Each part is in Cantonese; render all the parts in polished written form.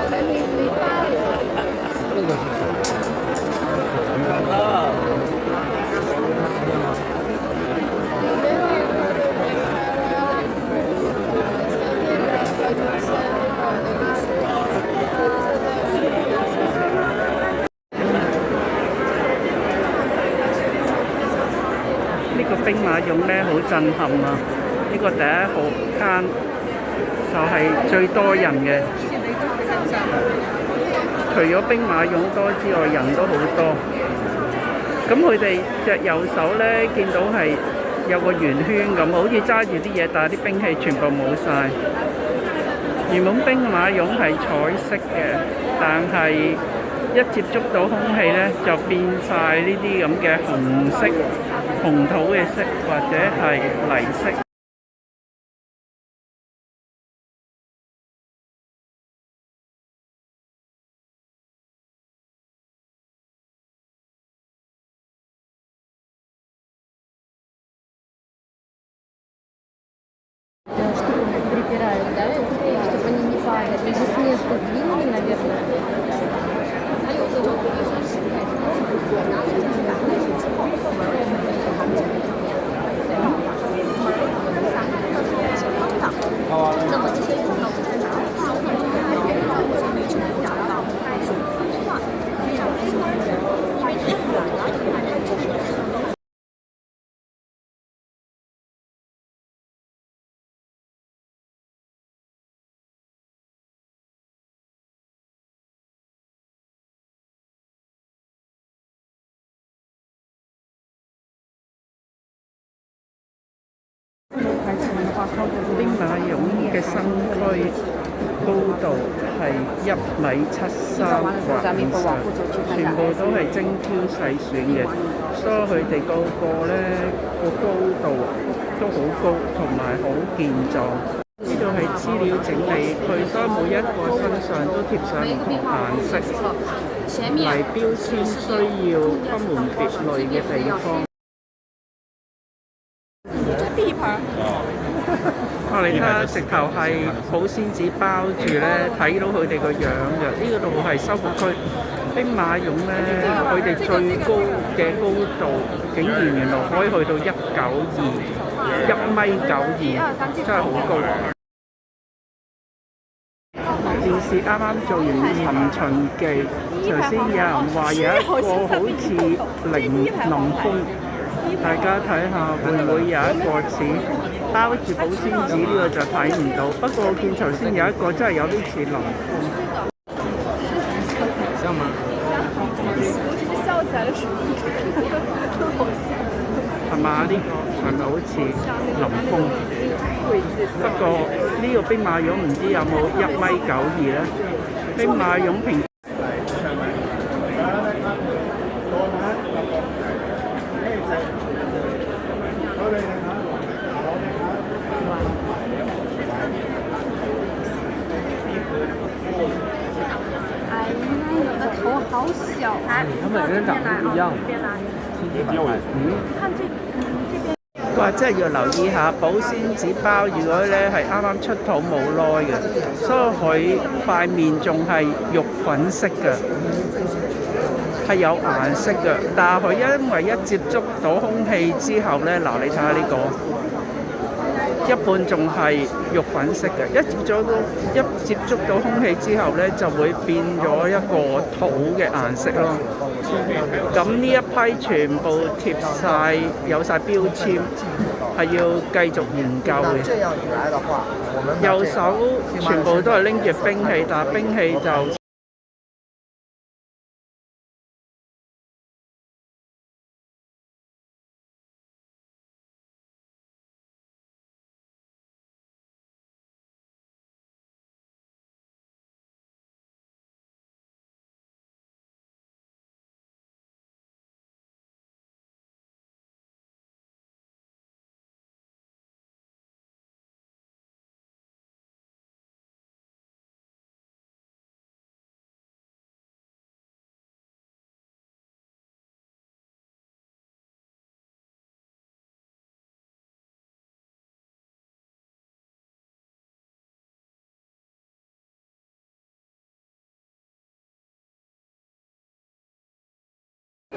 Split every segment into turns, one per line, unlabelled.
这个是什么？
呢個兵馬俑咧好震撼啊！呢個第一號間就係最多人嘅，除咗兵馬俑多之外，人都好多。咁佢哋隻右手咧，見到係有個圓圈咁，好似揸住啲嘢，但係啲兵器全部冇晒。原本兵馬俑係彩色嘅，但係一接觸到空氣咧，就變晒呢啲咁嘅紅色、紅土嘅色或者係泥色。
Штуку припирают, да, чтобы они не падали. Или с места сдвинули, наверное. Thank you.
兵馬俑嘅身軀高度係1.73米或以上，全部都係精挑細選嘅，所以佢哋個個咧個高度都好高，同埋好健壯。呢度係資料整理，佢所以每一個身上都貼上唔同顏色嚟標籤需要分門別類嘅地方。你睇下，直頭係保鮮紙包住咧，睇到佢哋個樣嘅。呢度係修復區，兵馬俑咧，佢哋最高嘅高度竟然原來可以去到1.92，1.92米，真係好高。電視啱啱做完《尋秦記》，頭先有人話有一個好似凌風。大家睇下會唔會有一個似包住保鮮紙呢個就睇唔到，不過我見頭先有一個真係有啲似林峰。
像嗎？
笑起來的時候，
係嘛？呢個係咪好似林峰？不過呢個兵馬俑唔知有冇1.92米咧？兵馬俑平。
哎呀，我的頭好小啊！
他們人長得不一樣。
哇！真係要留意下保鮮紙包，如果咧係啱啱出肚冇耐嘅，所以佢塊面仲係肉粉色嘅，係有顏色嘅。但係佢因為一接觸到空氣之後咧，嗱你睇下呢個，一半仲係肉粉色嘅，一接觸到空氣之後咧，就會變咗一個土嘅顏色咯。咁呢一批全部貼晒有晒標籤，係要繼續研究嘅。右手全部都係拎住兵器，但係兵器就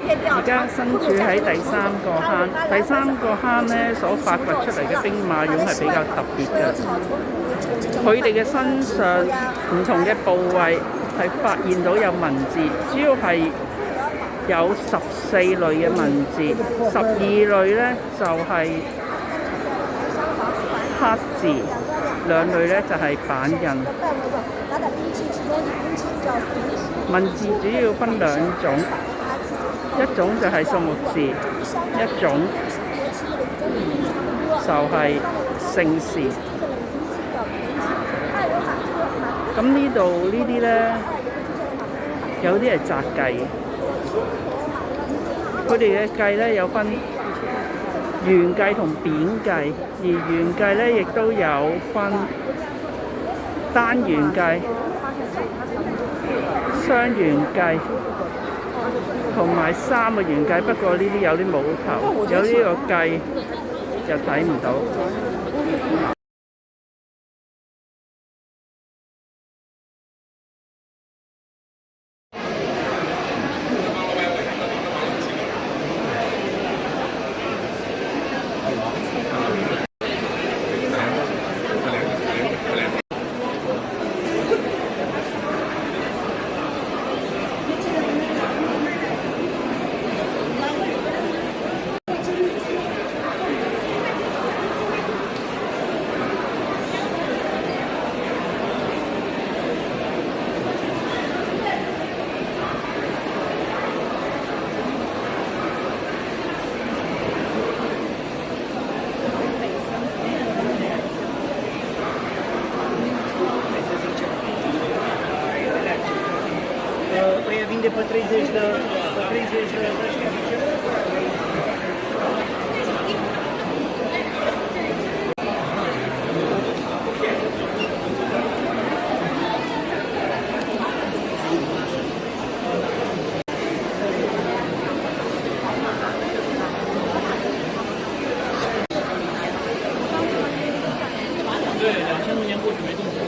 而家身處喺第三個坑，第三個坑呢所發掘出嚟嘅兵馬俑係比較特別嘅。佢哋嘅身上唔同嘅部位係發現到有文字，主要係有14類嘅文字，12類呢就係刻字，2類呢就係版印。文字主要分2種，一種就係數目字，一種就係姓氏。咁呢度呢啲呢，有啲係雜計，佢哋嘅計呢有分圓計同扁計，而圓計呢亦都有分單元計、雙元計同埋3個元計，不過呢啲有啲冇頭，有呢個計就睇唔到。
Ăia vinde pe 30 de对，2000多年过去没动过。